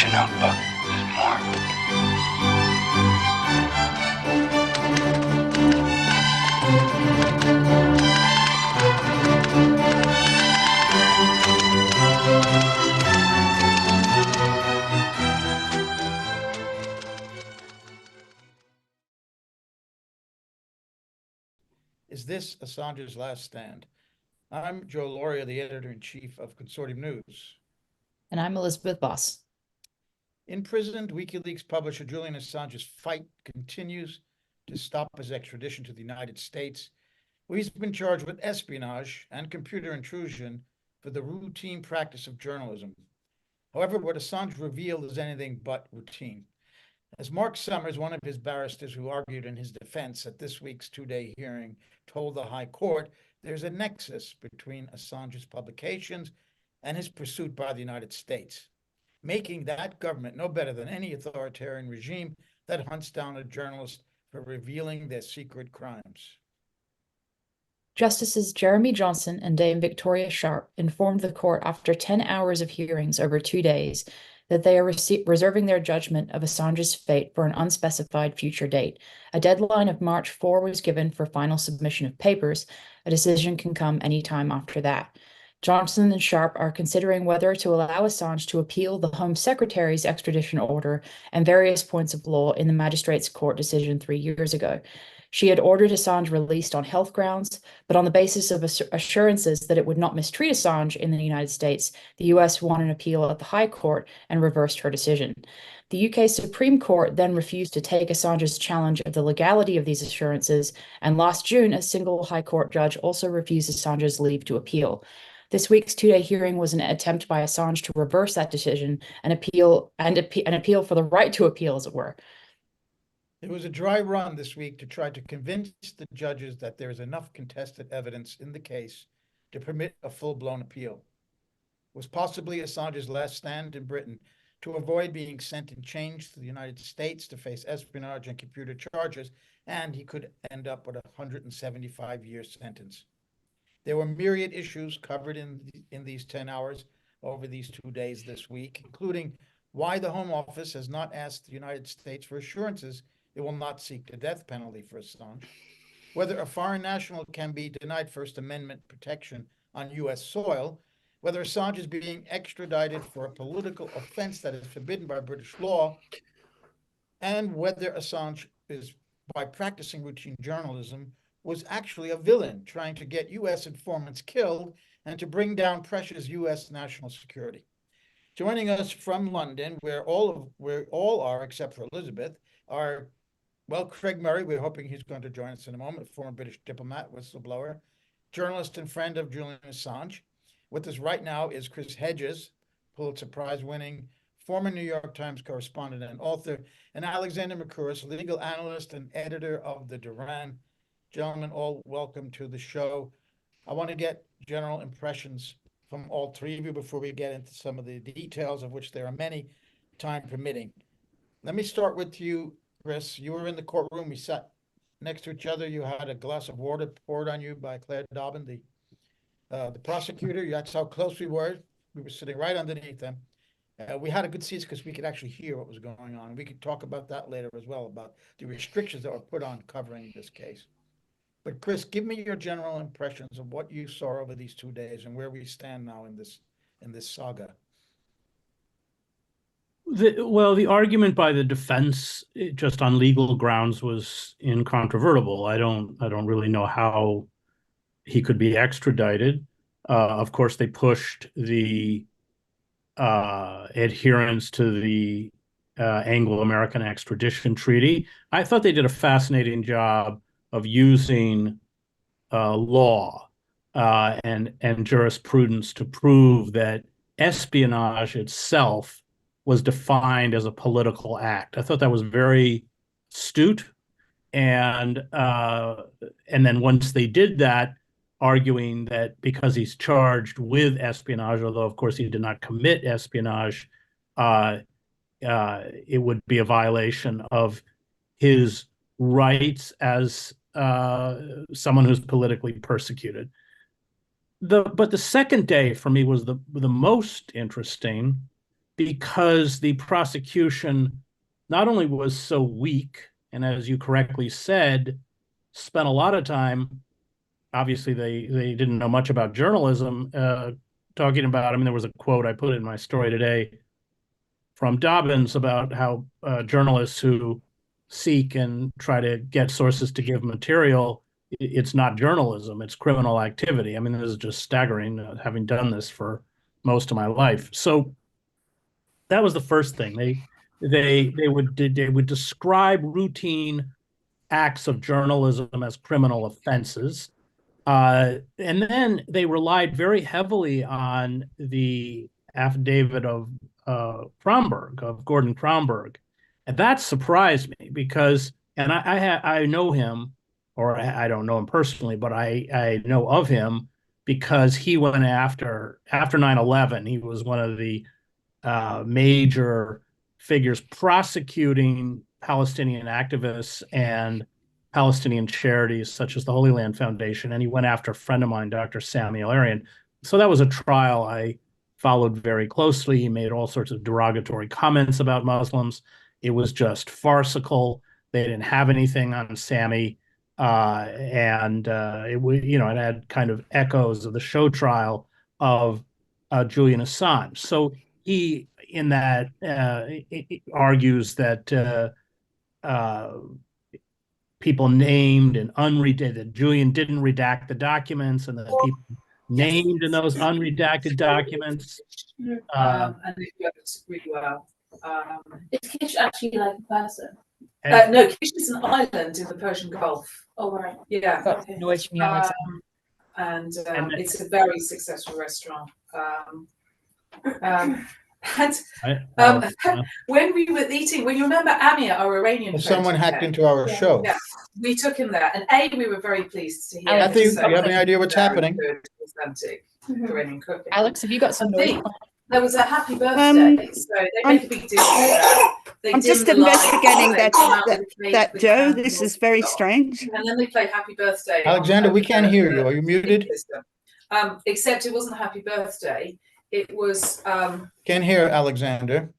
Get your notebook. There's more. Is this Assange's last stand? I'm Joe Lauria, the editor-in-chief of Consortium News. And I'm Elizabeth Voss. Imprisoned, WikiLeaks publisher Julian Assange's fight continues to stop his extradition to the United States, where he's been charged with espionage and computer intrusion for the routine practice of journalism. However, what Assange revealed is anything but routine. As Mark Summers, one of his barristers who argued in his defense at this week's two-day hearing, told the High Court, there's a nexus between Assange's publications and his pursuit by the United States, making that government no better than any authoritarian regime that hunts down a journalist for revealing their secret crimes. Justices Jeremy Johnson and Dame Victoria Sharp informed the court after 10 hours of hearings over 2 days that they are reserving their judgment of Assange's fate for an unspecified future date. A deadline of March 4 was given for final submission of papers. A decision can come anytime after that. Johnson and Sharp are considering whether to allow Assange to appeal the Home Secretary's extradition order and various points of law in the magistrate's court decision 3 years ago. She had ordered Assange released on health grounds, but on the basis of assurances that it would not mistreat Assange in the United States, the US won an appeal at the High Court and reversed her decision. The UK Supreme Court then refused to take Assange's challenge of the legality of these assurances, and last June, a single High Court judge also refused Assange's leave to appeal. This week's two-day hearing was an attempt by Assange to reverse that decision and appeal for the right to appeal, as it were. It was a dry run this week to try to convince the judges that there is enough contested evidence in the case to permit a full-blown appeal. It was possibly Assange's last stand in Britain to avoid being sent in chains to the United States to face espionage and computer charges, and he could end up with a 175-year sentence. There were myriad issues covered in these 10 hours over these 2 days this week, including why the Home Office has not asked the United States for assurances it will not seek the death penalty for Assange, whether a foreign national can be denied First Amendment protection on U.S. soil, whether Assange is being extradited for a political offense that is forbidden by British law, and whether Assange is, by practicing routine journalism, was actually a villain trying to get U.S. informants killed and to bring down precious U.S. national security. Joining us from London, where all are, except for Elizabeth, are, well, Craig Murray, we're hoping he's going to join us in a moment, former British diplomat, whistleblower, journalist and friend of Julian Assange. With us right now is Chris Hedges, Pulitzer Prize-winning, former New York Times correspondent and author, and Alexander Mercouris, legal analyst and editor of The Duran. Gentlemen, all welcome to the show. I want to get general impressions from all three of you before we get into some of the details, of which there are many, time permitting. Let me start with you, Chris. You were in the courtroom. We sat next to each other. You had a glass of water poured on you by Claire Dobbin, the prosecutor. That's how close we were. We were sitting right underneath them. We had a good seats because we could actually hear what was going on. We could talk about that later as well, about the restrictions that were put on covering this case. But Chris, give me your general impressions of what you saw over these 2 days and where we stand now in this saga. The argument by the defense, just on legal grounds, was incontrovertible. I don't really know how he could be extradited. Of course, they pushed the adherence to the Anglo-American extradition treaty. I thought they did a fascinating job of using law and jurisprudence to prove that espionage itself was defined as a political act. I thought that was very astute, and then once they did that, arguing that because he's charged with espionage, although of course he did not commit espionage, it would be a violation of his rights as someone who's politically persecuted. But the second day for me was the most interesting, because the prosecution not only was so weak, and as you correctly said, spent a lot of time, obviously they didn't know much about journalism, talking about, I mean, there was a quote I put in my story today from Dobbins about how journalists who seek and try to get sources to give material, it's not journalism, it's criminal activity. I mean, this is just staggering, having done this for most of my life. So that was the first thing. They would describe routine acts of journalism as criminal offenses. And then they relied very heavily on the affidavit of Gordon Cromberg. And that surprised me because, and I know him, or I don't know him personally, but I know of him because he went after 9/11. He was one of the major figures prosecuting Palestinian activists and Palestinian charities such as the Holy Land Foundation. And he went after a friend of mine, Dr. Samuel Arian. So that was a trial I followed very closely. He made all sorts of derogatory comments about Muslims. It was just farcical. They didn't have anything on Sammy. And it had kind of echoes of the show trial of Julian Assange. So he, in that, argues that people named and unredacted, that Julian didn't redact the documents, and that people named in those unredacted documents. And it worked really well. Is Kish actually like a person? No, Kish is an island in the Persian Gulf. Oh, right. Yeah. Got noise from you, Alex. And it's a very successful restaurant. When we were eating, when you remember Amir, our Iranian friend, Someone hacked into our show. Yeah, we took him there, and we were very pleased to hear. Alex, do you have any idea what's happening? Good, authentic Iranian cooking. Alex, have you got some noise? There was a happy birthday, so they make a big deal of that. I'm just investigating that, Joe. This is very strange. And then they play happy birthday. Alexander, we can't hear you. Are you muted? Except it wasn't happy birthday. It was. Can't hear Alexander.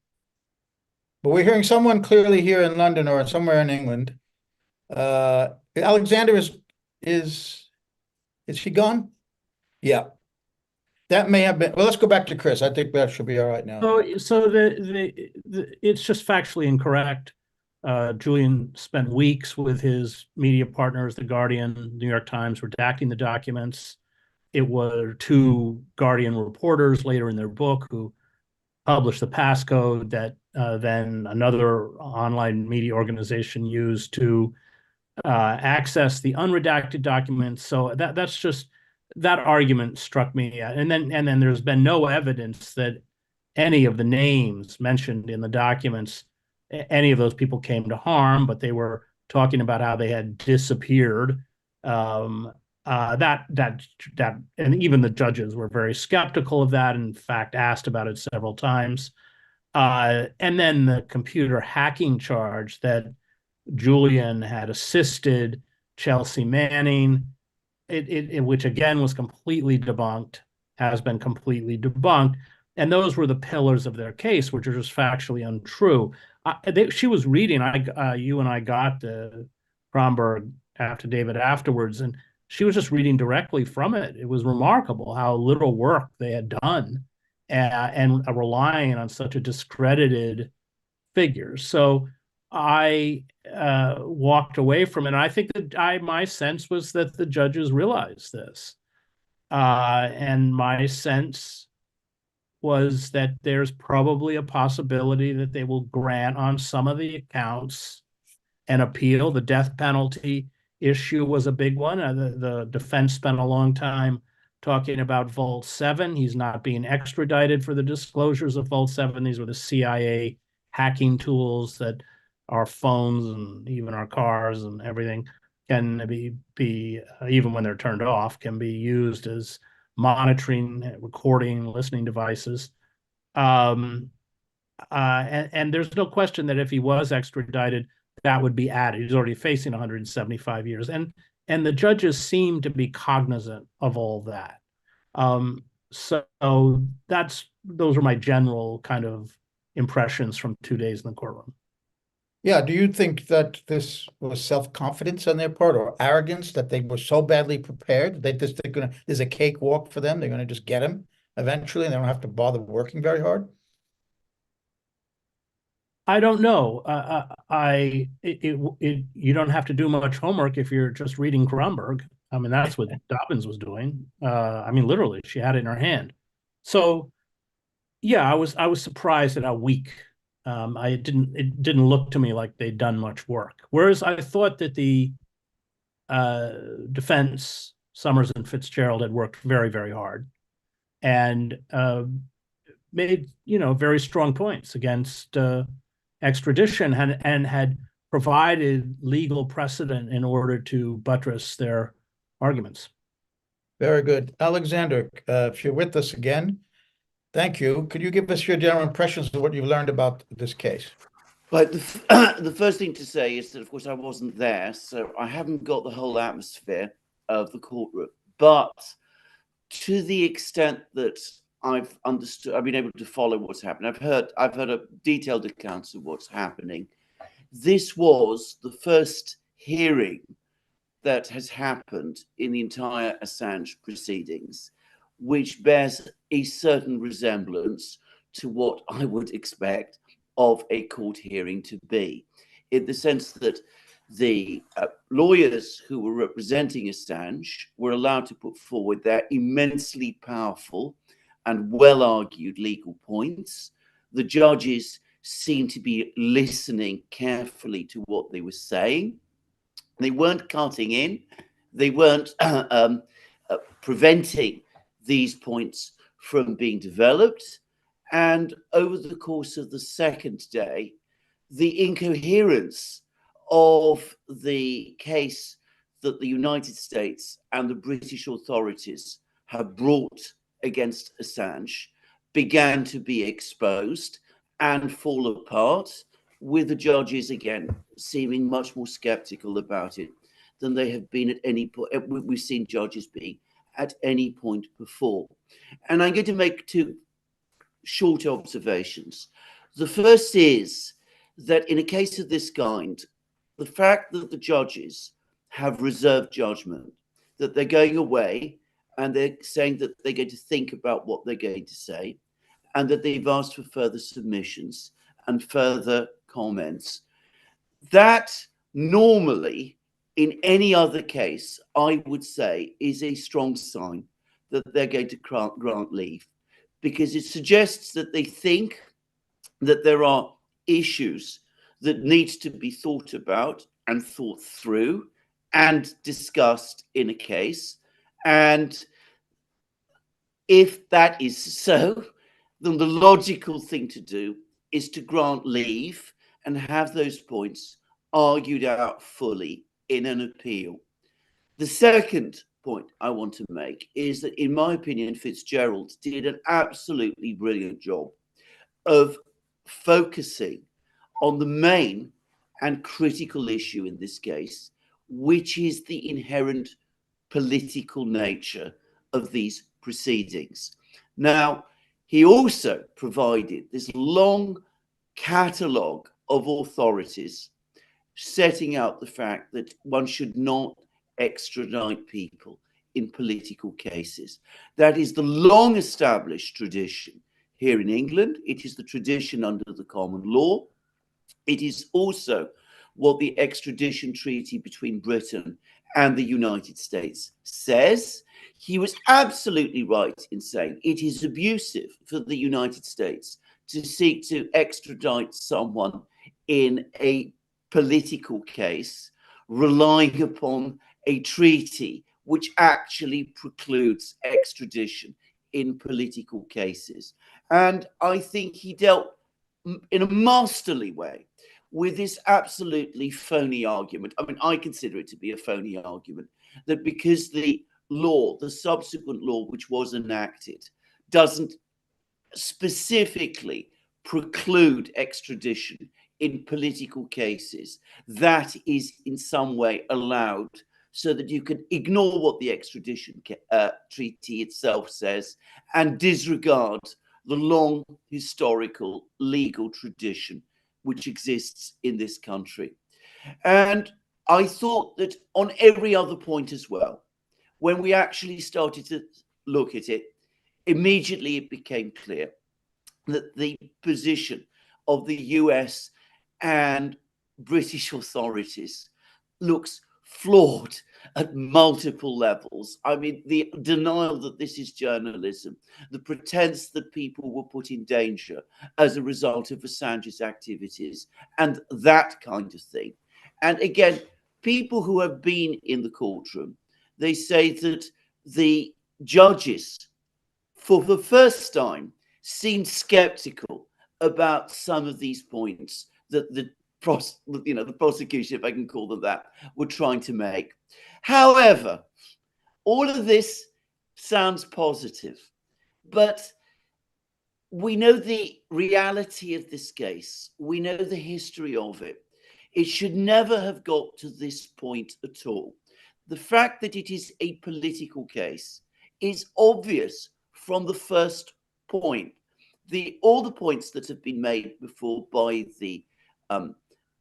But we're hearing someone clearly here in London or somewhere in England. Alexander is she gone? Yeah. That may have been. Well, let's go back to Chris. I think that should be all right now. So it's just factually incorrect. Julian spent weeks with his media partners, The Guardian, New York Times, redacting the documents. It were two Guardian reporters later in their book who published the passcode that then another online media organization used to access the unredacted documents. So that's just, that argument struck me. And then there's been no evidence that any of the names mentioned in the documents, any of those people came to harm, but they were talking about how they had disappeared. And even the judges were very skeptical of that. In fact, asked about it several times. And then the computer hacking charge that Julian had assisted Chelsea Manning, which again was completely debunked, has been completely debunked. And those were the pillars of their case, which are just factually untrue. She was reading, you and I got the Cromberg affidavit afterwards, and she was just reading directly from it. It was remarkable how little work they had done and relying on such a discredited figure. So I walked away from it. And I think that my sense was that the judges realized this. And my sense was that there's probably a possibility that they will grant on some of the accounts an appeal. The death penalty issue was a big one. The defense spent a long time talking about Vault 7. He's not being extradited for the disclosures of Vault 7. These were the CIA hacking tools that our phones and even our cars and everything can be even when they're turned off, can be used as monitoring, recording, listening devices. And there's no question that if he was extradited, that would be added. He's already facing 175 years. And the judges seem to be cognizant of all that. So those are my general kind of impressions from 2 days in the courtroom. Yeah, do you think that this was self-confidence on their part or arrogance that they were so badly prepared? They just they're gonna there's a cakewalk for them. They're gonna just get him eventually, and they don't have to bother working very hard. I don't know. You don't have to do much homework if you're just reading Kronberg. I mean, that's what Dobbins was doing. I mean, literally, she had it in her hand. So, yeah, I was surprised at how weak. It didn't look to me like they'd done much work. Whereas I thought that the defense, Summers and Fitzgerald, had worked very, very hard and made very strong points against extradition and had provided legal precedent in order to buttress their arguments. Very good. Alexander, if you're with us again, thank you. Could you give us your general impressions of what you've learned about this case? But the first thing to say is that, of course, I wasn't there, so I haven't got the whole atmosphere of the courtroom. But to the extent that I've understood, I've been able to follow what's happened. I've heard a detailed account of what's happening. This was the first hearing that has happened in the entire Assange proceedings, which bears a certain resemblance to what I would expect of a court hearing to be, in the sense that the lawyers who were representing Assange were allowed to put forward their immensely powerful and well-argued legal points. The judges seemed to be listening carefully to what they were saying. They weren't cutting in. They weren't preventing these points from being developed. And over the course of the second day, the incoherence of the case that the United States and the British authorities have brought against Assange began to be exposed and fall apart, with the judges again seeming much more skeptical about it than they have been at any point. We've seen judges being at any point before. And I'm going to make two short observations. The first is that in a case of this kind, the fact that the judges have reserved judgment, that they're going away and they're saying that they're going to think about what they're going to say, and that they've asked for further submissions and further comments, that normally in any other case, I would say is a strong sign that they're going to grant leave, because it suggests that they think that there are issues that need to be thought about and thought through and discussed in a case. And if that is so, then the logical thing to do is to grant leave and have those points argued out fully in an appeal. The second point I want to make is that, in my opinion, Fitzgerald did an absolutely brilliant job of focusing on the main and critical issue in this case, which is the inherent political nature of these proceedings. Now, he also provided this long catalogue of authorities setting out the fact that one should not extradite people in political cases. That is the long established tradition here in England. It is the tradition under the common law. It is also what the extradition treaty between Britain and the United States says. He was absolutely right in saying it is abusive for the United States to seek to extradite someone in a political case, relying upon a treaty which actually precludes extradition in political cases. And I think he dealt in a masterly way with this absolutely phony argument. I mean, I consider it to be a phony argument that because the law, the subsequent law which was enacted, doesn't specifically preclude extradition in political cases, that is in some way allowed so that you can ignore what the extradition treaty itself says and disregard the long historical legal tradition which exists in this country. And I thought that on every other point as well, when we actually started to look at it, immediately it became clear that the position of the US and British authorities looks flawed at multiple levels. I mean, the denial that this is journalism, the pretense that people were put in danger as a result of Assange's activities, and that kind of thing. And again, people who have been in the courtroom, they say that the judges, for the first time, seemed skeptical about some of these points that the prosecution, if I can call them that, were trying to make. However, all of this sounds positive, but we know the reality of this case. We know the history of it. It should never have got to this point at all. The fact that it is a political case is obvious from the first point. All the points that have been made before by the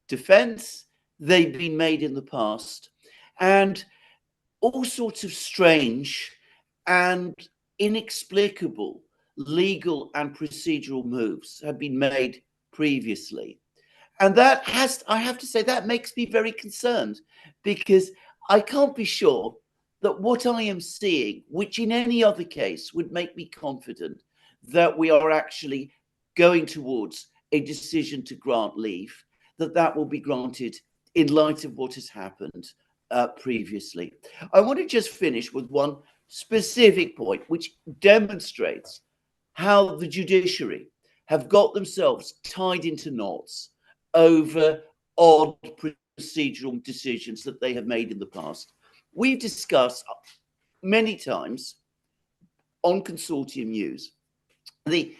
defense, they've been made in the past, and all sorts of strange and inexplicable legal and procedural moves have been made previously. And that I have to say, that makes me very concerned, because I can't be sure that what I am seeing, which in any other case would make me confident that we are actually going towards a decision to grant leave, that will be granted in light of what has happened previously. I want to just finish with one specific point, which demonstrates how the judiciary have got themselves tied into knots over odd procedural decisions that they have made in the past. We've discussed many times on Consortium News the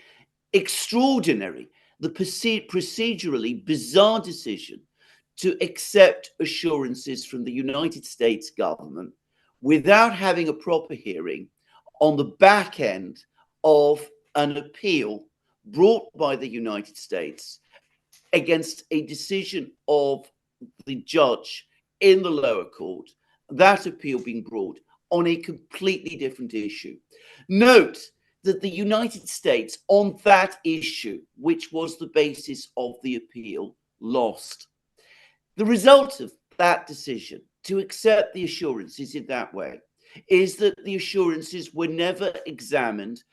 extraordinary, the procedurally bizarre decision to accept assurances from the United States government without having a proper hearing on the back end of an appeal brought by the United States against a decision of the judge in the lower court, that appeal being brought on a completely different issue. Note that the United States on that issue, which was the basis of the appeal, lost. The result of that decision to accept the assurances in that way is that the assurances were never examined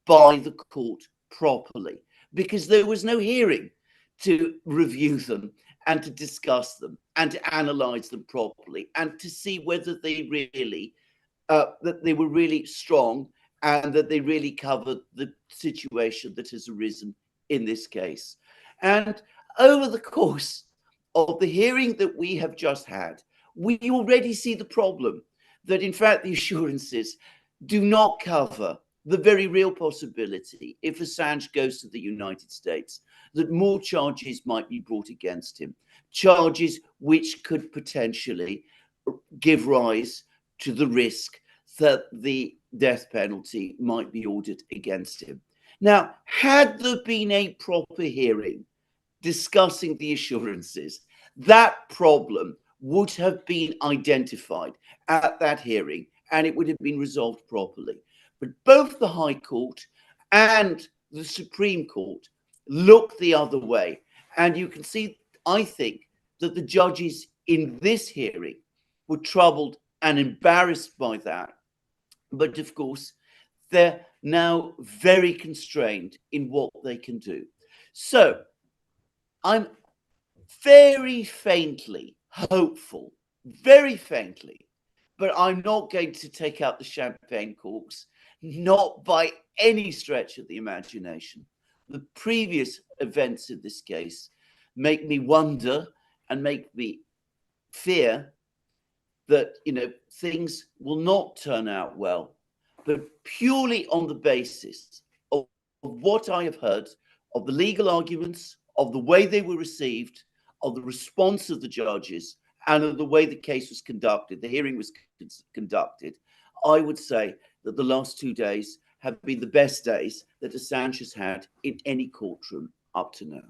by the court properly, because there was no hearing to review them and to discuss them and to analyze them properly and to see whether they really that they were really strong and that they really covered the situation that has arisen in this case. And over the course of the hearing that we have just had, we already see the problem that, in fact, the assurances do not cover the very real possibility, if Assange goes to the United States, that more charges might be brought against him, charges which could potentially give rise to the risk that the death penalty might be ordered against him. Now, had there been a proper hearing discussing the assurances, that problem would have been identified at that hearing and it would have been resolved properly. But both the High Court and the Supreme Court looked the other way. And you can see, I think, that the judges in this hearing were troubled and embarrassed by that. But of course, they're now very constrained in what they can do. So I'm very faintly hopeful, very faintly, but I'm not going to take out the champagne corks, not by any stretch of the imagination. The previous events in this case make me wonder and make me fear that, things will not turn out well, but purely on the basis of what I have heard, of the legal arguments, of the way they were received, of the response of the judges, and of the way the case was conducted, the hearing was conducted, I would say that the last 2 days have been the best days that Assange has had in any courtroom up to now.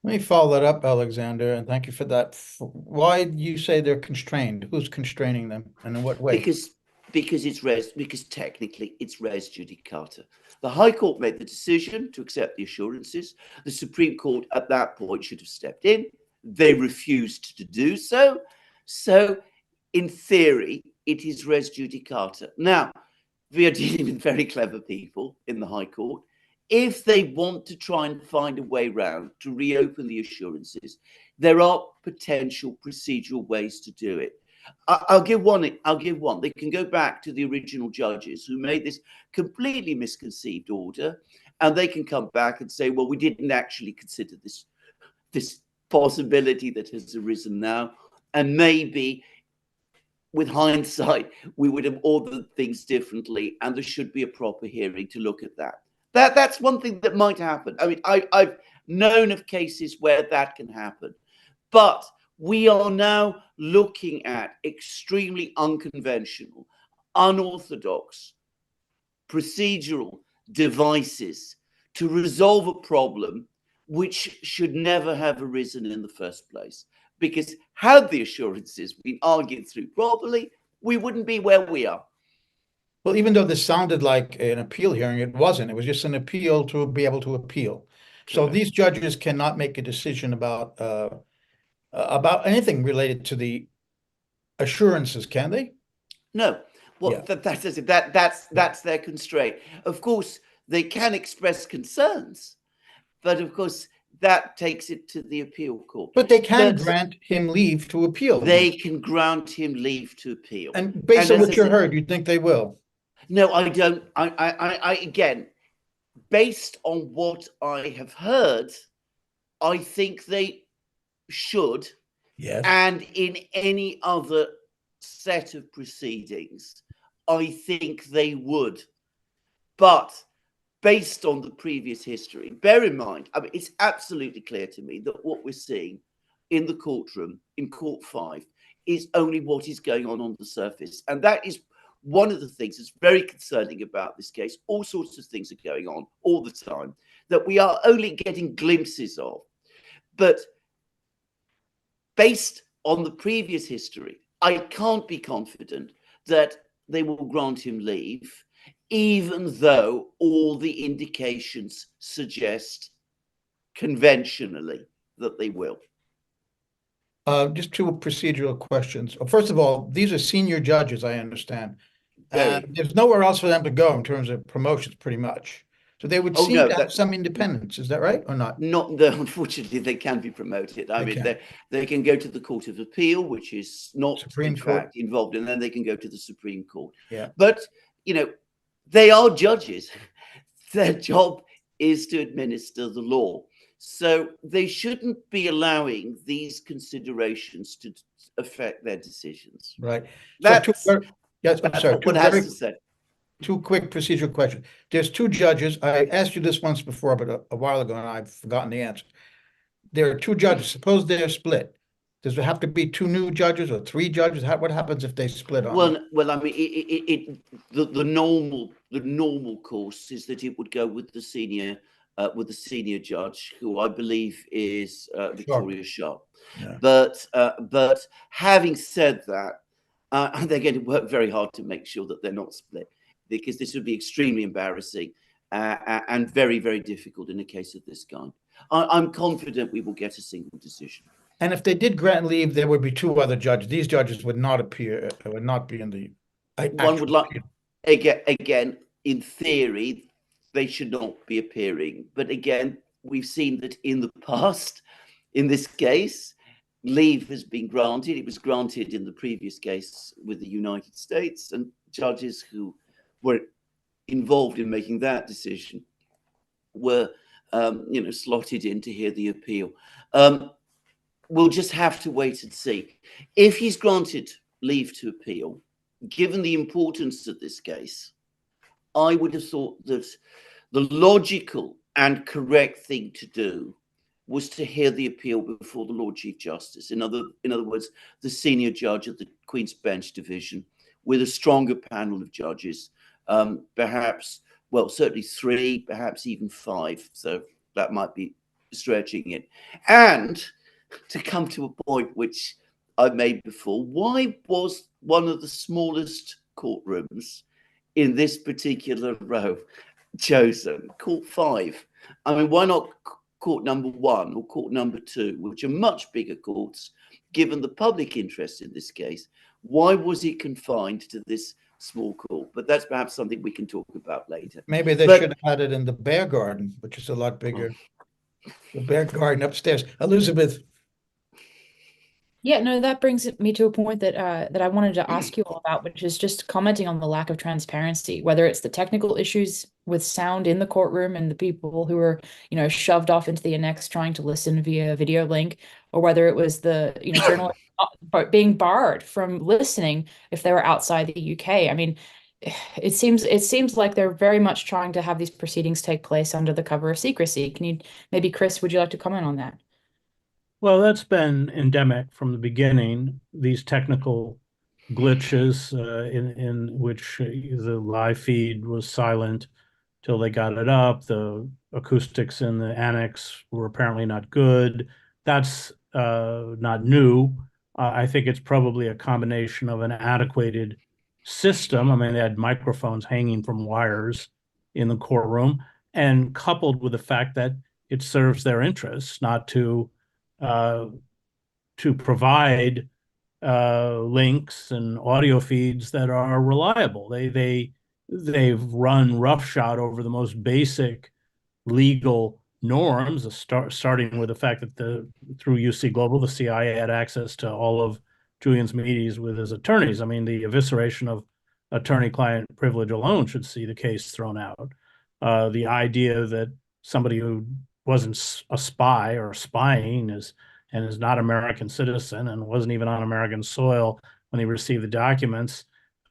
Let me follow that up, Alexander, and thank you for that. Why do you say they're constrained? Who's constraining them, and in what way? Because technically it's res judicata. The High Court made the decision to accept the assurances. The Supreme Court at that point should have stepped in. They refused to do so. So, in theory, it is res judicata. Now, we are dealing with very clever people in the High Court. If they want to try and find a way round to reopen the assurances, there are potential procedural ways to do it. I'll give one. They can go back to the original judges who made this completely misconceived order, and they can come back and say, well, we didn't actually consider this possibility that has arisen now, and maybe with hindsight, we would have ordered things differently, and there should be a proper hearing to look at that. That's one thing that might happen. I mean, I've known of cases where that can happen, but we are now looking at extremely unconventional, unorthodox procedural devices to resolve a problem which should never have arisen in the first place. Because had the assurances been argued through properly, we wouldn't be where we are. Well, even though this sounded like an appeal hearing, it wasn't. It was just an appeal to be able to appeal. So Correct. these judges cannot make a decision about anything related to the assurances, can they? No. Well, Yeah. that's their constraint. Of course, they can express concerns, but of course, that takes it to the appeal court. But they can grant him leave to appeal. They can grant him leave to appeal. And based on what you heard, you think they will? No, I don't. I again, based on what I have heard, I think they should. Yes. And in any other set of proceedings, I think they would. But based on the previous history, bear in mind, I mean, it's absolutely clear to me that what we're seeing in the courtroom, in Court 5, is only what is going on the surface. And that is one of the things that's very concerning about this case. All sorts of things are going on all the time that we are only getting glimpses of. But based on the previous history, I can't be confident that they will grant him leave, even though all the indications suggest conventionally that they will. Just two procedural questions. First of all, these are senior judges, I understand. And there's nowhere else for them to go in terms of promotions, pretty much. So they would seem to have some independence. Is that right or not? Not though, unfortunately, they can be promoted. I mean, they can go to the Court of Appeal, which is not, in fact, involved, and then they can go to the Supreme Court. Yeah. But, you know, they are judges. Their job is to administer the law. So they shouldn't be allowing these considerations to affect their decisions. Right. That's yes, I'm sorry. what has to say. Two quick procedural questions. There's two judges. I asked you this once before, but a while ago, and I've forgotten the answer. There are two judges. Suppose they're split. Does there have to be two new judges or three judges? What happens if they split on? Well, I mean, the normal course is that it would go with the senior judge, who I believe is Victoria Sharp. Yeah. But having said that, they're going to work very hard to make sure that they're not split, because this would be extremely embarrassing and very, very difficult in a case of this kind. I'm confident we will get a single decision. And if they did grant leave, there would be two other judges. These judges would not appear, would not be in the. One would like, again, in theory, they should not be appearing. But again, we've seen that in the past, in this case, leave has been granted. It was granted in the previous case with the United States, and judges who were involved in making that decision were, slotted in to hear the appeal. We'll just have to wait and see. If he's granted leave to appeal, given the importance of this case, I would have thought that the logical and correct thing to do was to hear the appeal before the Lord Chief Justice. In other words, the senior judge of the Queen's Bench Division, with a stronger panel of judges perhaps, well, certainly 3, perhaps even 5. So that might be stretching it. And to come to a point which I've made before, why was one of the smallest courtrooms in this particular row chosen, court 5? I mean, why not court number 1 or court number 2, which are much bigger courts, given the public interest in this case? Why was it confined to this small court? But that's perhaps something we can talk about later. Maybe they But- should have had it in the Bear Garden, which is a lot bigger. The Bear Garden upstairs. Elizabeth, Yeah, no, that brings me to a point that that I wanted to ask you all about, which is just commenting on the lack of transparency, whether it's the technical issues with sound in the courtroom and the people who are, shoved off into the annex trying to listen via video link, or whether it was the, journalists being barred from listening if they were outside the UK. I mean, it seems like they're very much trying to have these proceedings take place under the cover of secrecy. Can you maybe, Chris, would you like to comment on that? Well, that's been endemic from the beginning, these technical glitches in which the live feed was silent till they got it up. The acoustics in the annex were apparently not good. That's not new. I think it's probably a combination of an antiquated system. I mean, they had microphones hanging from wires in the courtroom, and coupled with the fact that it serves their interests not to provide links and audio feeds that are reliable. They've run roughshod over the most basic legal norms, starting with the fact that through UC Global, the CIA had access to all of Julian's meetings with his attorneys. I mean, the evisceration of attorney-client privilege alone should see the case thrown out. The idea that somebody who wasn't a spy or spying is not American citizen and wasn't even on American soil when he received the documents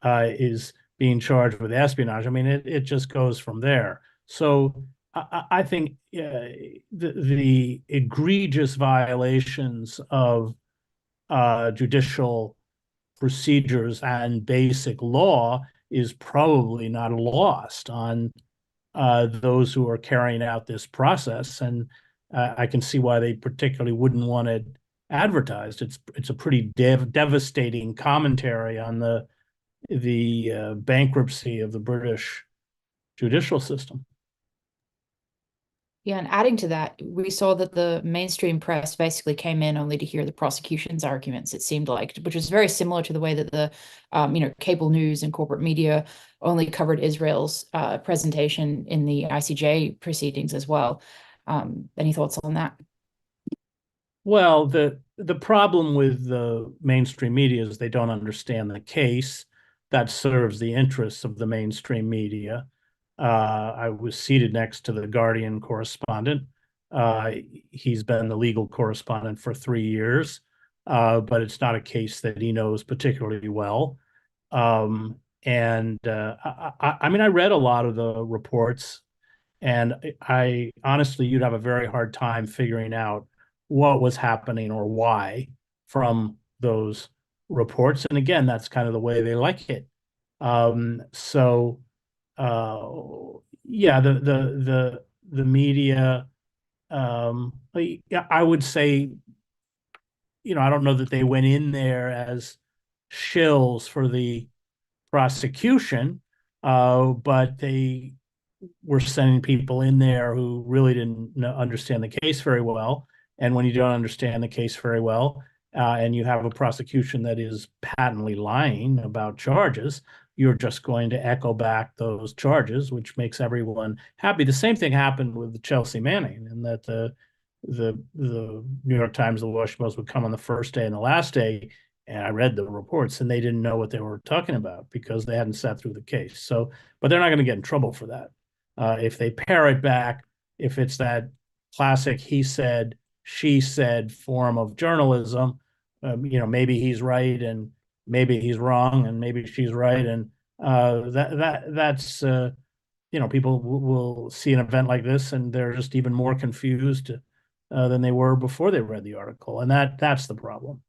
is being charged with espionage. I mean, it just goes from there. So I think the egregious violations of judicial procedures and basic law is probably not lost on those who are carrying out this process, and I can see why they particularly wouldn't want it advertised. It's a pretty devastating commentary on the bankruptcy of the British judicial system. Yeah, and adding to that, we saw that the mainstream press basically came in only to hear the prosecution's arguments, it seemed like, which was very similar to the way that the, cable news and corporate media only covered Israel's presentation in the ICJ proceedings as well. Any thoughts on that? Well, the problem with the mainstream media is they don't understand the case that serves the interests of the mainstream media. I was seated next to the Guardian correspondent. He's been the legal correspondent for 3 years, but it's not a case that he knows particularly well. I mean, I read a lot of the reports, and I honestly, you'd have a very hard time figuring out what was happening or why from those reports. And again, that's kind of the way they like it. Yeah, the media, I would say, I don't know that they went in there as shills for the prosecution, but they were sending people in there who really didn't understand the case very well. And when you don't understand the case very well, and you have a prosecution that is patently lying about charges, you're just going to echo back those charges, which makes everyone happy. The same thing happened with Chelsea Manning, and that the New York Times, the Washington Post would come on the first day and the last day, and I read the reports, and they didn't know what they were talking about because they hadn't sat through the case. So, but they're not going to get in trouble for that. If they parrot back, if it's that classic he said, she said form of journalism, maybe he's right and maybe he's wrong and maybe she's right, and that's people will see an event like this and they're just even more confused than they were before they read the article, and that's the problem.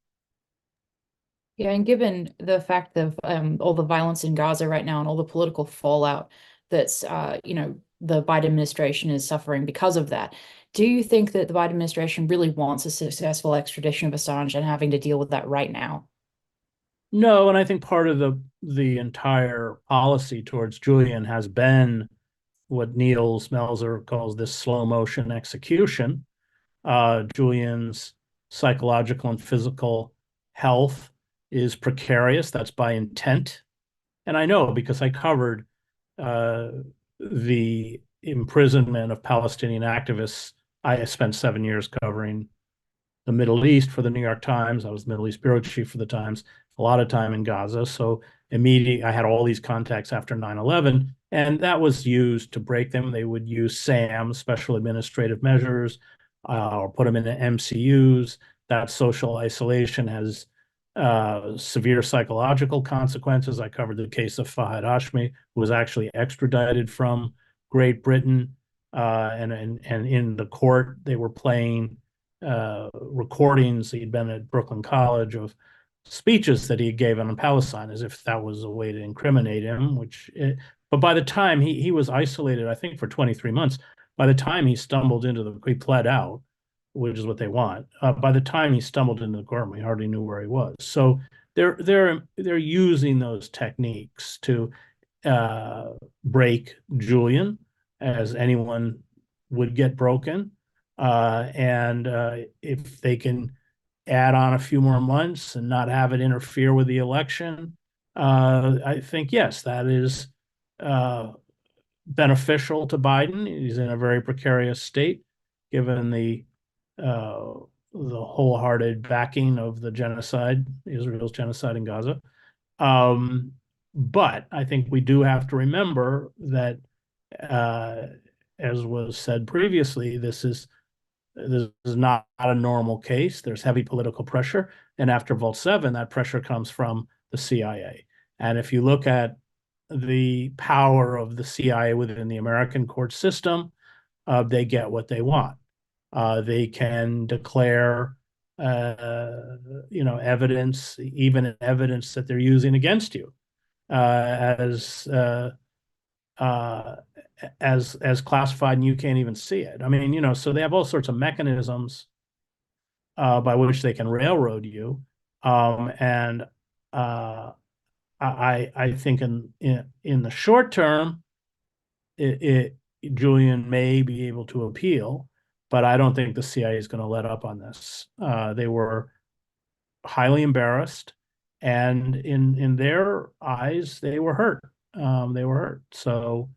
Yeah, and given the fact of all the violence in Gaza right now and all the political fallout that's the Biden administration is suffering because of that, do you think that the Biden administration really wants a successful extradition of Assange and having to deal with that right now? No, and I think part of the entire policy towards Julian has been what Neil Smelzer calls this slow motion execution. Julian's psychological and physical health is precarious. That's by intent. And I know because I covered the imprisonment of Palestinian activists. I spent 7 years covering the Middle East for the New York Times. I was Middle East bureau chief for the Times, a lot of time in Gaza. So immediately I had all these contacts after 9/11, and that was used to break them. They would use SAM, special administrative measures, or put them in MCUs. That social isolation has severe psychological consequences. I covered the case of Fahad Hashmi, who was actually extradited from Great Britain, and in the court they were playing recordings. He'd been at Brooklyn College of speeches that he had given on Palestine, as if that was a way to incriminate him. But by the time he was isolated, I think for 23 months. By the time he pled out, which is what they want. By the time he stumbled into the courtroom, we hardly knew where he was. So they're using those techniques to break Julian, as anyone would get broken. And if they can add on a few more months and not have it interfere with the election, I think, yes, that is beneficial to Biden. He's in a very precarious state, given the wholehearted backing of the genocide, Israel's genocide in Gaza. But I think we do have to remember that, as was said previously, this is not a normal case. There's heavy political pressure. And after Vault 7, that pressure comes from the CIA. And if you look at the power of the CIA within the American court system, they get what they want. They can declare, evidence, even evidence that they're using against you, as classified, and you can't even see it. I mean, so they have all sorts of mechanisms by which they can railroad you. And I think in the short term, Julian may be able to appeal, but I don't think the CIA is going to let up on this. They were highly embarrassed, and in their eyes, they were hurt. They were hurt. So,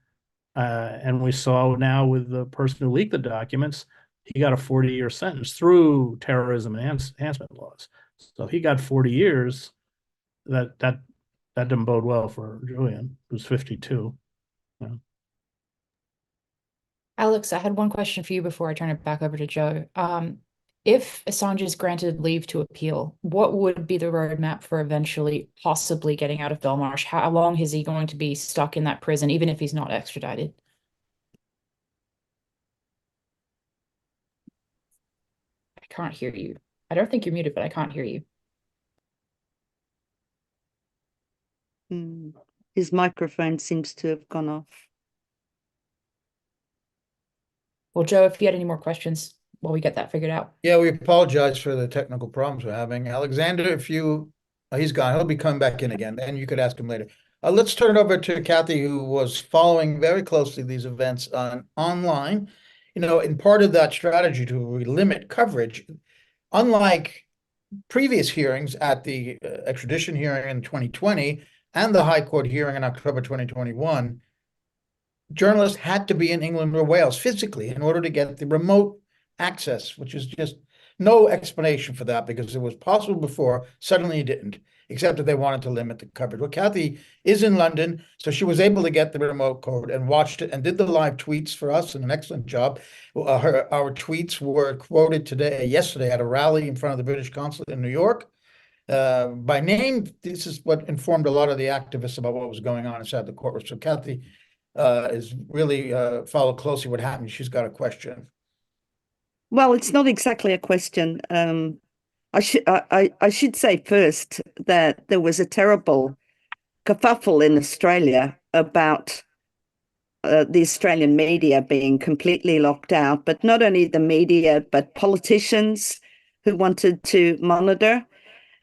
and we saw now with the person who leaked the documents, he got a 40-year sentence through terrorism enhancement laws. So he got 40 years. That didn't bode well for Julian, who's 52. Yeah. Alex, I had one question for you before I turn it back over to Joe. If Assange is granted leave to appeal, what would be the roadmap for eventually possibly getting out of Belmarsh? How long is he going to be stuck in that prison, even if he's not extradited? I can't hear you. I don't think you're muted, but I can't hear you. His microphone seems to have gone off. Well, Joe, if you had any more questions while we get that figured out. Yeah, we apologize for the technical problems we're having. Alexander, he's gone. He'll be coming back in again, and you could ask him later. Let's turn it over to Kathy, who was following very closely these events online. In part of that strategy to limit coverage, unlike previous hearings at the extradition hearing in 2020 and the High Court hearing in October 2021, journalists had to be in England or Wales physically in order to get the remote access, which is just no explanation for that, because it was possible before, suddenly it didn't, except that they wanted to limit the coverage. Well, Kathy is in London, so she was able to get the remote code and watched it and did the live tweets for us, and an excellent job. Our tweets were quoted yesterday at a rally in front of the British consulate in New York. By name, this is what informed a lot of the activists about what was going on inside the courtroom. So Kathy is really followed closely what happened. She's got a question. Well, it's not exactly a question. I should say first that there was a terrible kerfuffle in Australia about the Australian media being completely locked out, but not only the media, but politicians who wanted to monitor.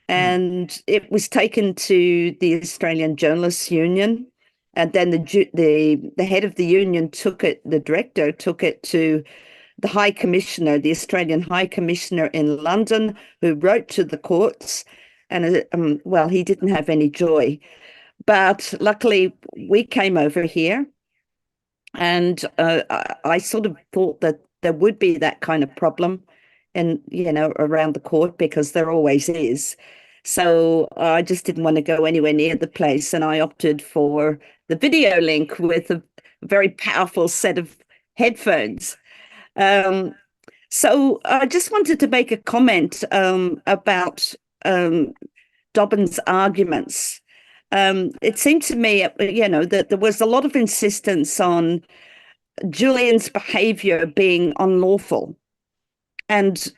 And it was taken to the Australian Journalists Union. And then the head of the union took it, the director took it to the High Commissioner, the Australian High Commissioner in London, who wrote to the courts. And well, he didn't have any joy. But luckily, we came over here. And I sort of thought that there would be that kind of problem and, around the court, because there always is. So I just didn't want to go anywhere near the place. And I opted for the video link with a very powerful set of headphones. So I just wanted to make a comment about Dobbin's arguments. It seemed to me, that there was a lot of insistence on Julian's behavior being unlawful. And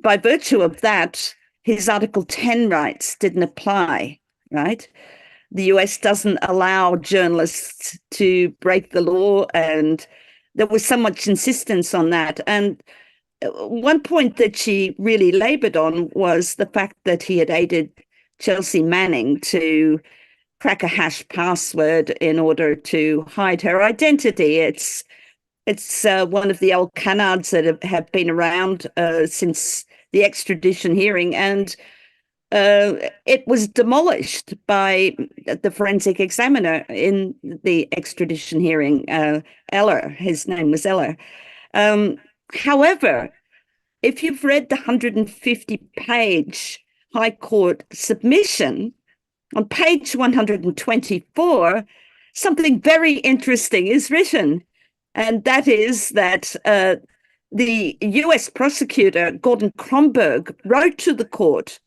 by virtue of that, his Article 10 rights didn't apply, right? The US doesn't allow journalists to break the law, and there was so much insistence on that. And one point that she really labored on was the fact that he had aided Chelsea Manning to crack a hash password in order to hide her identity. It's one of the old canards that have been around since the extradition hearing, and it was demolished by the forensic examiner in the extradition hearing, Eller. His name was Eller. However, if you've read the 150-page High Court submission, on page 124, something very interesting is written. And that is that the US prosecutor, Gordon Kronberg, wrote to the court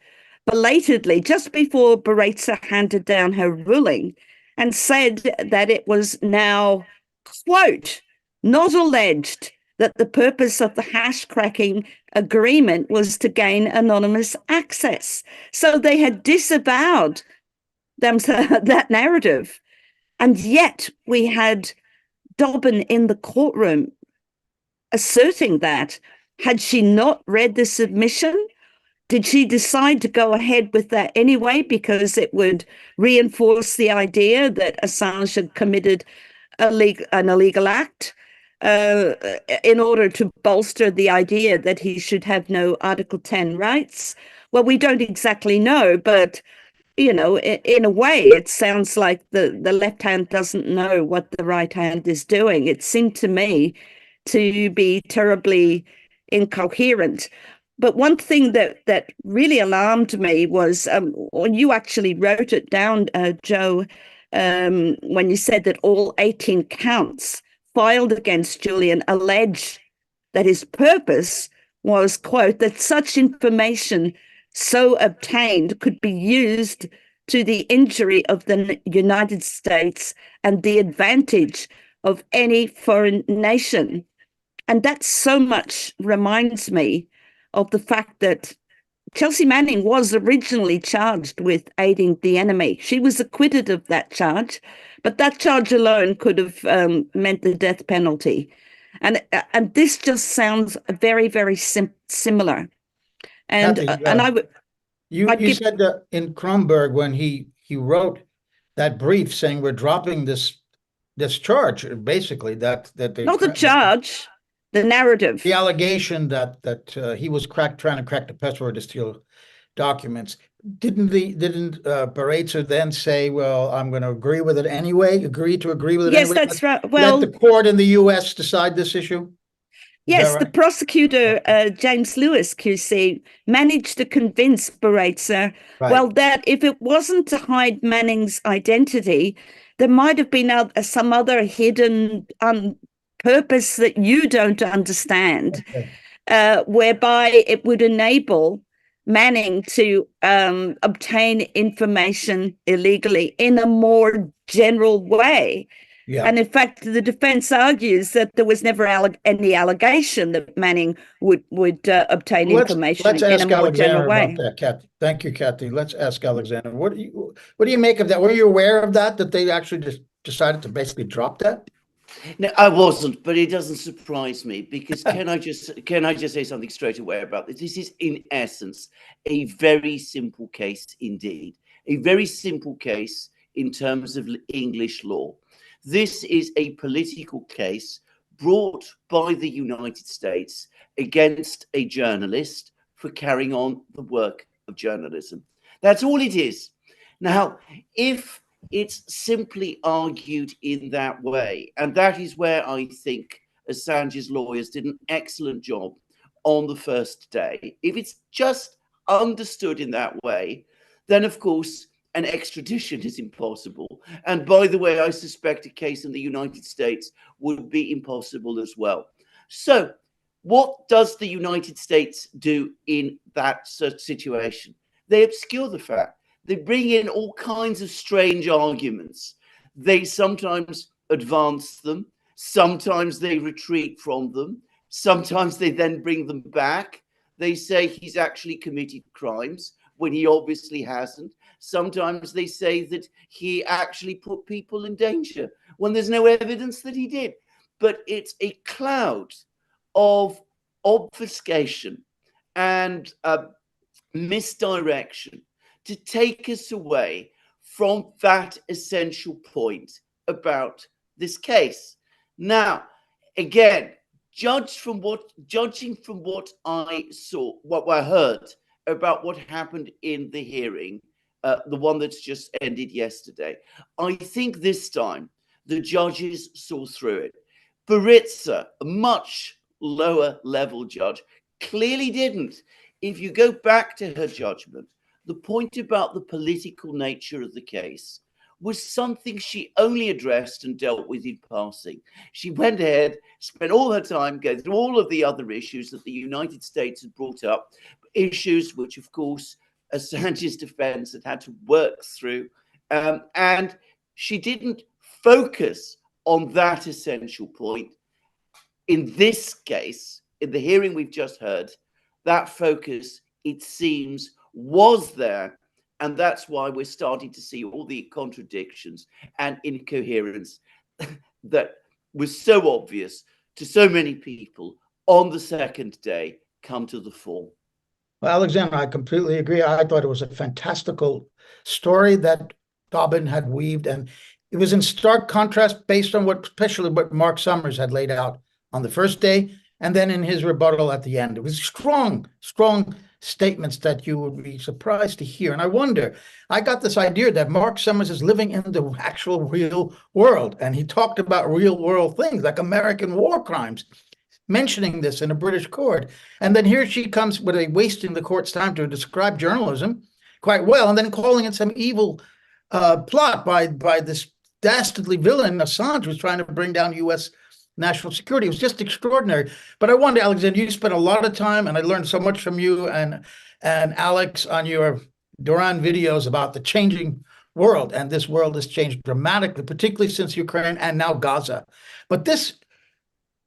belatedly just before Baraitser handed down her ruling and said that it was now, quote, not alleged that the purpose of the hash cracking agreement was to gain anonymous access. So they had disavowed that narrative. And yet we had Dobbin in the courtroom asserting that. Had she not read the submission? Did she decide to go ahead with that anyway because it would reinforce the idea that Assange had committed an illegal act in order to bolster the idea that he should have no Article 10 rights? Well, we don't exactly know, but in a way, it sounds like the left hand doesn't know what the right hand is doing. It seemed to me to be terribly incoherent. But one thing that really alarmed me was when you actually wrote it down, Joe, when you said that all 18 counts filed against Julian allege that his purpose was, quote, that such information so obtained could be used to the injury of the United States and the advantage of any foreign nation. And that so much reminds me of the fact that Chelsea Manning was originally charged with aiding the enemy. She was acquitted of that charge, but that charge alone could have meant the death penalty. And this just sounds very, very similar. And Kathy, and I would. You said that in Kronberg, when he wrote that brief saying we're dropping this charge, basically that not the charge, the narrative, the allegation that he was trying to crack the password to steal documents. Didn't Baraitser then say, "Well, I'm going to agree with it anyway"? Agree with it yes, anyway? That's right. Well, let the court in the U.S. decide this issue. Yes, the prosecutor, James Lewis, QC, managed to convince Baraitser, well, that if it wasn't to hide Manning's identity, there might have been some other hidden purpose that you don't understand, whereby it would enable Manning to obtain information illegally in a more general way. Yeah. And in fact, the defense argues that there was never any allegation that Manning would obtain information Let's in a ask more general Alexander way. about that, Kathy. Thank you, Kathy. Let's ask Alexander. What do you make of that? Were you aware of that they actually just decided to basically drop that? No, I wasn't, but it doesn't surprise me because can I just say something straight away about this? This is in essence a very simple case indeed, a very simple case in terms of English law. This is a political case brought by the United States against a journalist for carrying on the work of journalism. That's all it is. Now, if it's simply argued in that way, and that is where I think Assange's lawyers did an excellent job on the first day. If it's just understood in that way, then of course an extradition is impossible. And by the way, I suspect a case in the United States would be impossible as well. So what does the United States do in that situation? They obscure the fact. They bring in all kinds of strange arguments. They sometimes advance them. Sometimes they retreat from them. Sometimes they then bring them back. They say he's actually committed crimes when he obviously hasn't. Sometimes they say that he actually put people in danger when there's no evidence that he did. But it's a cloud of obfuscation and misdirection to take us away from that essential point about this case. Now, again, judging from what I saw, what I heard about what happened in the hearing, the one that's just ended yesterday, I think this time the judges saw through it. Baritza, a much lower level judge, clearly didn't. If you go back to her judgment, the point about the political nature of the case was something she only addressed and dealt with in passing. She went ahead, spent all her time going through all of the other issues that the United States had brought up, issues which, of course, Assange's defense had to work through. And she didn't focus on that essential point. In this case, in the hearing we've just heard, that focus, it seems, was there, and that's why we're starting to see all the contradictions and incoherence that was so obvious to so many people on the second day come to the fore. Well, Alexander, I completely agree. I thought it was a fantastical story that Dobbin had weaved, and it was in stark contrast based on especially what Mark Summers had laid out on the first day, and then in his rebuttal at the end. It was strong statements that you would be surprised to hear. And I wonder, I got this idea that Mark Summers is living in the actual real world. And he talked about real world things like American war crimes, mentioning this in a British court. And then here she comes with wasting the court's time to describe journalism quite well, and then calling it some evil plot by this dastardly villain, Assange, was trying to bring down U.S. national security. It was just extraordinary. But I wonder, Alexander, you spent a lot of time, and I learned so much from you and Alex on your Duran videos about the changing world. And this world has changed dramatically, particularly since Ukraine and now Gaza. But this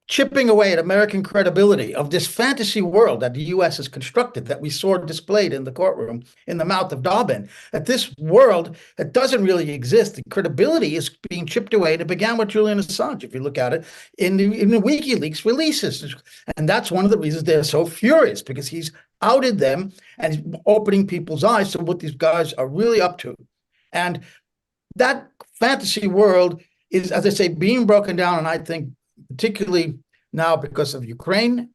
chipping away at American credibility of this fantasy world that the U.S. has constructed, that we saw displayed in the courtroom in the mouth of Dobbin, that this world that doesn't really exist, the credibility is being chipped away. And it began with Julian Assange, if you look at it, in the WikiLeaks releases. And that's one of the reasons they're so furious, because he's outed them and he's opening people's eyes to what these guys are really up to. And that fantasy world is, as I say, being broken down, and I think particularly now because of Ukraine,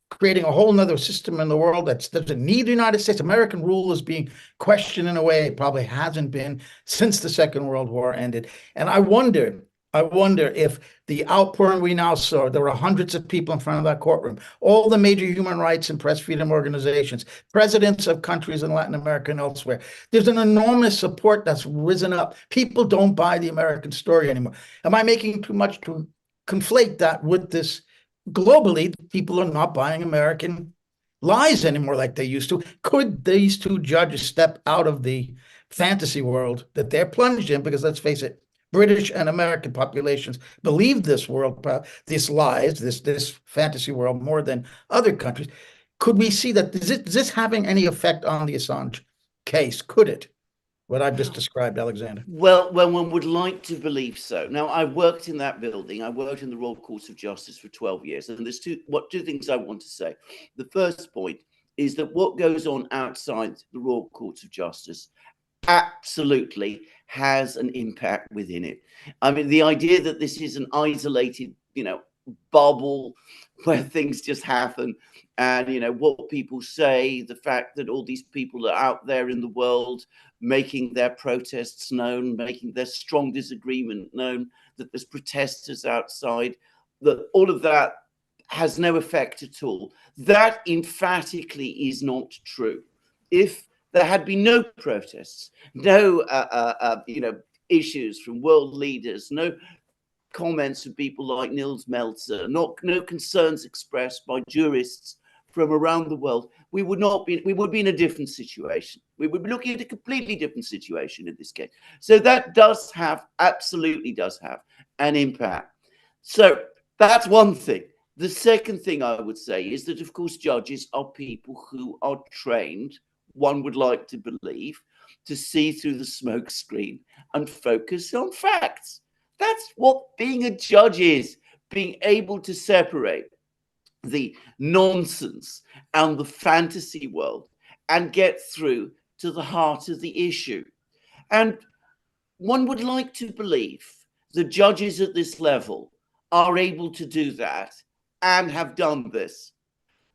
creating a whole nother system in the world that doesn't need the United States. American rule is being questioned in a way it probably hasn't been since the Second World War ended. And I wonder if the outpouring we now saw, there were hundreds of people in front of that courtroom, all the major human rights and press freedom organizations, presidents of countries in Latin America and elsewhere. There's an enormous support that's risen up. People don't buy the American story anymore. Am I making too much to conflate that with this? Globally, people are not buying American lies anymore like they used to. Could these two judges step out of the fantasy world that they're plunged in? Because let's face it, British and American populations believe this these lies, this fantasy world more than other countries. Could we see that is this having any effect on the Assange case? Could it? What I've just described, Alexander. Well, one would like to believe so. Now, I worked in that building. I worked in the Royal Courts of Justice for 12 years. And there's two things I want to say. The first point is that what goes on outside the Royal Courts of Justice absolutely has an impact within it. I mean, the idea that this is an isolated, bubble where things just happen, and what people say, the fact that all these people are out there in the world making their protests known, making their strong disagreement known, that there's protesters outside, that all of that has no effect at all. That emphatically is not true. If there had been no protests, no issues from world leaders, no comments from people like Nils Melzer, no concerns expressed by jurists from around the world, we would be in a different situation. We would be looking at a completely different situation in this case. So that absolutely does have an impact. So that's one thing. The second thing I would say is that, of course, judges are people who are trained, one would like to believe, to see through the smoke screen and focus on facts. That's what being a judge is, being able to separate the nonsense and the fantasy world and get through to the heart of the issue. And one would like to believe the judges at this level are able to do that and have done this.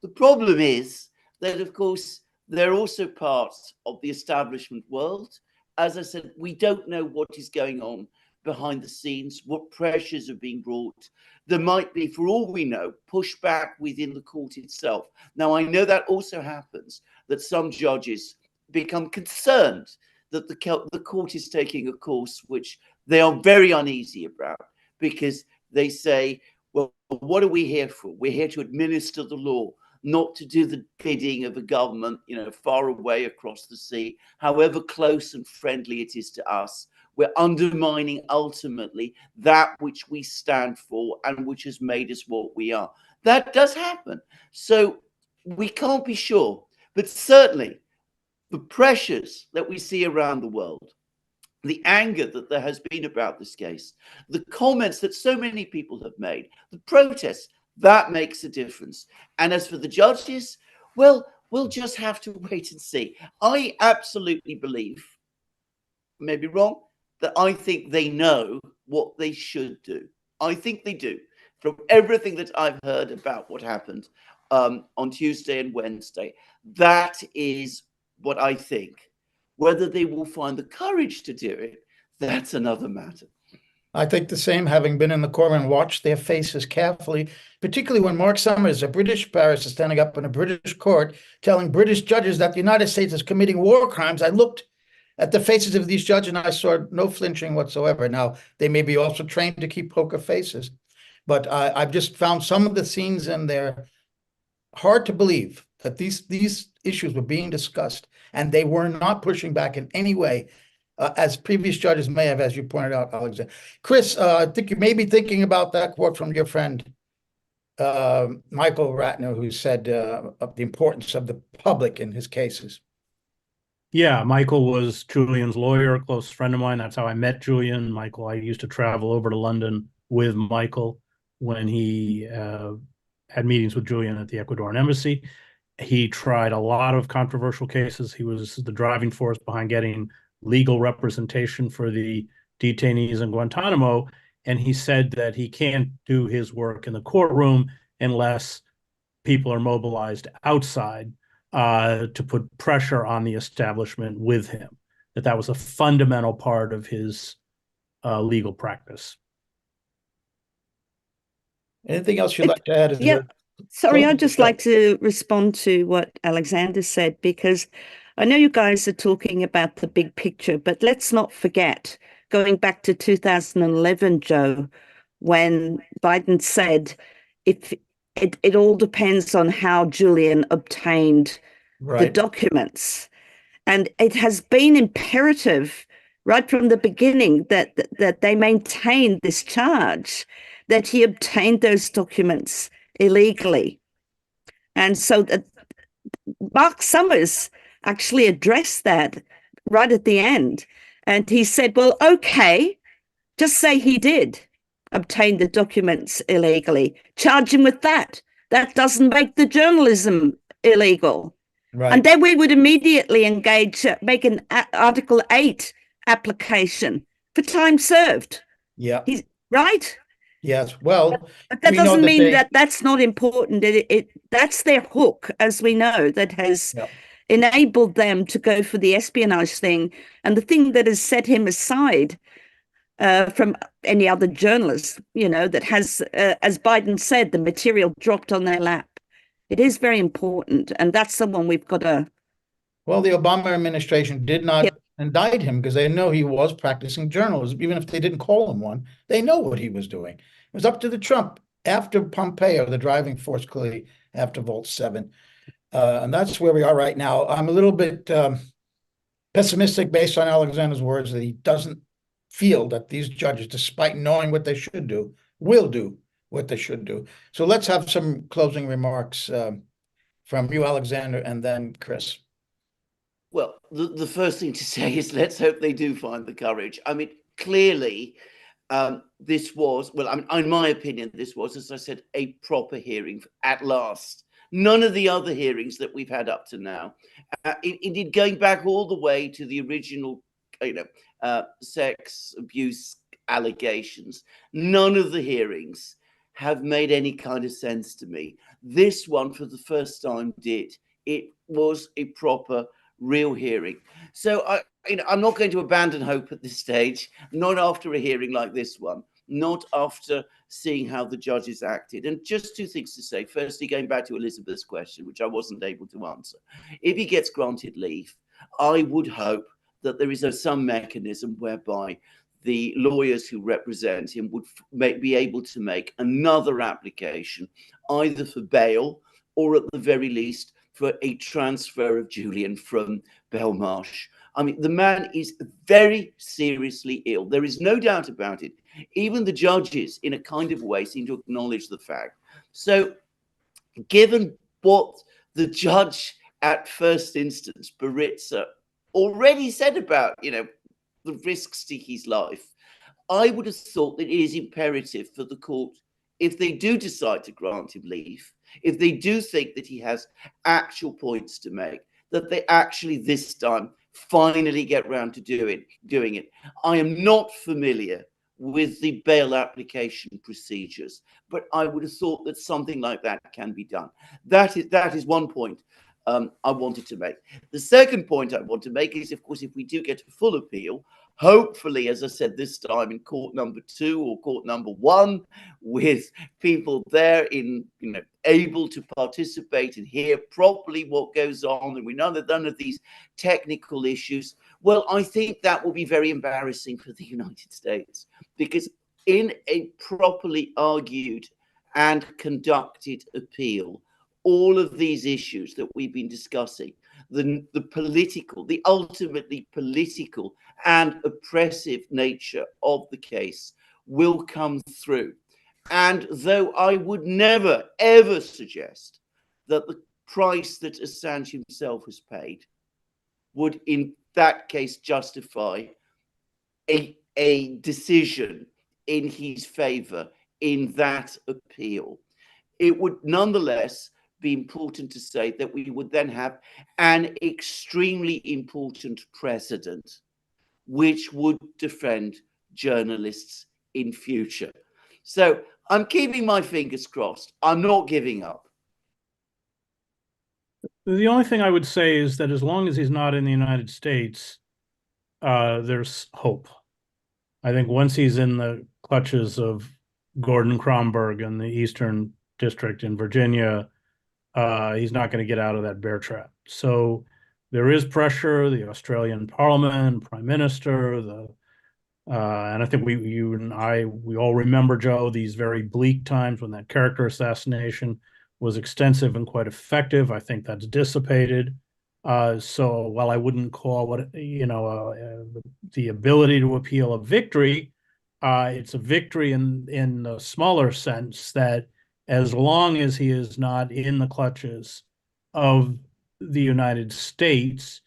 The problem is that, of course, they're also parts of the establishment world. As I said, we don't know what is going on behind the scenes, what pressures are being brought. There might be, for all we know, pushback within the court itself. Now, I know that also happens, that some judges become concerned that the court is taking a course which they are very uneasy about, because they say, well, what are we here for? We're here to administer the law, not to do the bidding of a government, far away across the sea, however close and friendly it is to us. We're undermining ultimately that which we stand for and which has made us what we are. That does happen. So we can't be sure, but certainly the pressures that we see around the world, the anger that there has been about this case, the comments that so many people have made, the protests, that makes a difference. And as for the judges, well, we'll just have to wait and see. I absolutely believe, maybe wrong, that I think they know what they should do. I think they do. From everything that I've heard about what happened on Tuesday and Wednesday, that is what I think. Whether they will find the courage to do it, that's another matter. I think the same, having been in the courtroom and watched their faces carefully, particularly when Mark Summers, a British barrister standing up in a British court, telling British judges that the United States is committing war crimes. I looked at the faces of these judges and I saw no flinching whatsoever. Now, they may be also trained to keep poker faces, but I've just found some of the scenes in there hard to believe that these issues were being discussed and they were not pushing back in any way, as previous judges may have, as you pointed out, Alexander. Chris, I think you may be thinking about that quote from your friend, Michael Ratner, who said of the importance of the public in his cases. Yeah, Michael was Julian's lawyer, a close friend of mine. That's how I met Julian. Michael, I used to travel over to London with Michael when he had meetings with Julian at the Ecuadorian embassy. He tried a lot of controversial cases. He was the driving force behind getting legal representation for the detainees in Guantanamo. And he said that he can't do his work in the courtroom unless people are mobilized outside to put pressure on the establishment with him, that was a fundamental part of his legal practice. Anything else you'd like to add? Yeah, sorry, I'd just like to respond to what Alexander said, because I know you guys are talking about the big picture, but let's not forget, going back to 2011, Joe, when Biden said, if it all depends on how Julian obtained the documents. And it has been imperative right from the beginning that they maintained this charge, that he obtained those documents illegally. And so that Mark Summers actually addressed that right at the end. And he said, well, okay, just say he did obtain the documents illegally. Charge him with that. That doesn't make the journalism illegal. Right. And then we would immediately engage, make an Article 8 application for time served. Yeah. Right? Yes. Well, but that we know doesn't that mean they- that that's not important. That's their hook, as we know, that has Yeah. enabled them to go for the espionage thing, and the thing that has set him aside from any other journalist, that has, as Biden said, the material dropped on their lap. It is very important, and that's someone we've got to. Well, the Obama administration did not Yep. indict him because they know he was practicing journalism. Even if they didn't call him one, they know what he was doing. It was up to the Trump after Pompeo, the driving force clearly after Vault 7. And that's where we are right now. I'm a little bit pessimistic based on Alexander's words that he doesn't feel that these judges, despite knowing what they should do, will do what they should do. So let's have some closing remarks from you, Alexander, and then Chris. Well, the first thing to say is let's hope they do find the courage. I mean, clearly, this was, well, in my opinion, this was, as I said, a proper hearing at last. None of the other hearings that we've had up to now, indeed going back all the way to the original, sex abuse allegations, none of the hearings have made any kind of sense to me. This one, for the first time, did. It was a proper, real hearing. So I'm not going to abandon hope at this stage, not after a hearing like this one, not after seeing how the judges acted. And just two things to say. Firstly, going back to Elizabeth's question, which I wasn't able to answer. If he gets granted leave, I would hope that there is some mechanism whereby the lawyers who represent him would be able to make another application, either for bail or at the very least for a transfer of Julian from Belmarsh. I mean, the man is very seriously ill. There is no doubt about it. Even the judges, in a kind of way, seem to acknowledge the fact. So, given what the judge at first instance, Baritza, already said about, the risks to his life, I would have thought that it is imperative for the court, if they do decide to grant him leave, if they do think that he has actual points to make, that they actually this time finally get round to doing it. I am not familiar with the bail application procedures, but I would have thought that something like that can be done. That is one point I wanted to make. The second point I want to make is, of course, if we do get a full appeal, hopefully, as I said, this time in court number 2 or court number 1, with people there able to participate and hear properly what goes on, and we know that none of these technical issues. Well, I think that will be very embarrassing for the United States, because in a properly argued and conducted appeal, all of these issues that we've been discussing, the political, the ultimately political and oppressive nature of the case will come through. And though I would never, ever suggest that the price that Assange himself has paid would in that case justify a decision in his favor in that appeal, it would nonetheless be important to say that we would then have an extremely important precedent which would defend journalists in future. So I'm keeping my fingers crossed. I'm not giving up. The only thing I would say is that as long as he's not in the United States, there's hope. I think once he's in the clutches of Gordon Cromberg in the Eastern District in Virginia, he's not going to get out of that bear trap. So there is pressure, the Australian Parliament, Prime Minister, and I think you and I, we all remember, Joe, these very bleak times when that character assassination was extensive and quite effective. I think that's dissipated. So while I wouldn't call the ability to appeal a victory, it's a victory in a smaller sense that as long as he is not in the clutches of the United States,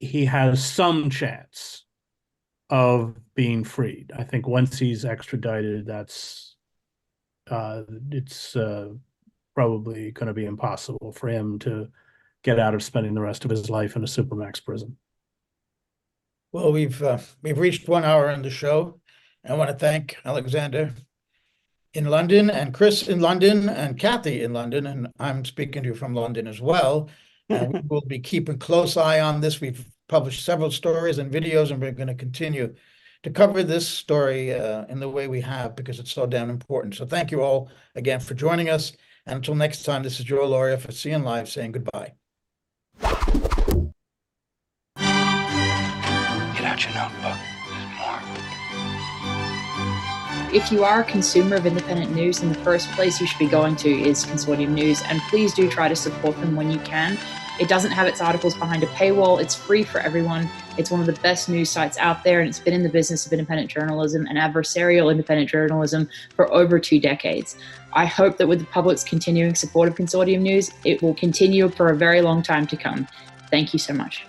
he has some chance of being freed. I think once he's extradited, it's probably going to be impossible for him to get out of spending the rest of his life in a supermax prison. Well, we've reached 1 hour in the show. I want to thank Alexander in London and Chris in London and Kathy in London, and I'm speaking to you from London as well. And we will be keeping close eye on this. We've published several stories and videos, and we're going to continue to cover this story in the way we have, because it's so damn important. So thank you all again for joining us. And until next time, this is Joe Loria for CN Live saying goodbye. Get out your notebook. There's more. If you are a consumer of independent news, then the first place you should be going to is Consortium News, and please do try to support them when you can. It doesn't have its articles behind a paywall. It's free for everyone. It's one of the best news sites out there, and it's been in the business of independent journalism and adversarial independent journalism for over 2 decades. I hope that with the public's continuing support of Consortium News, it will continue for a very long time to come. Thank you so much.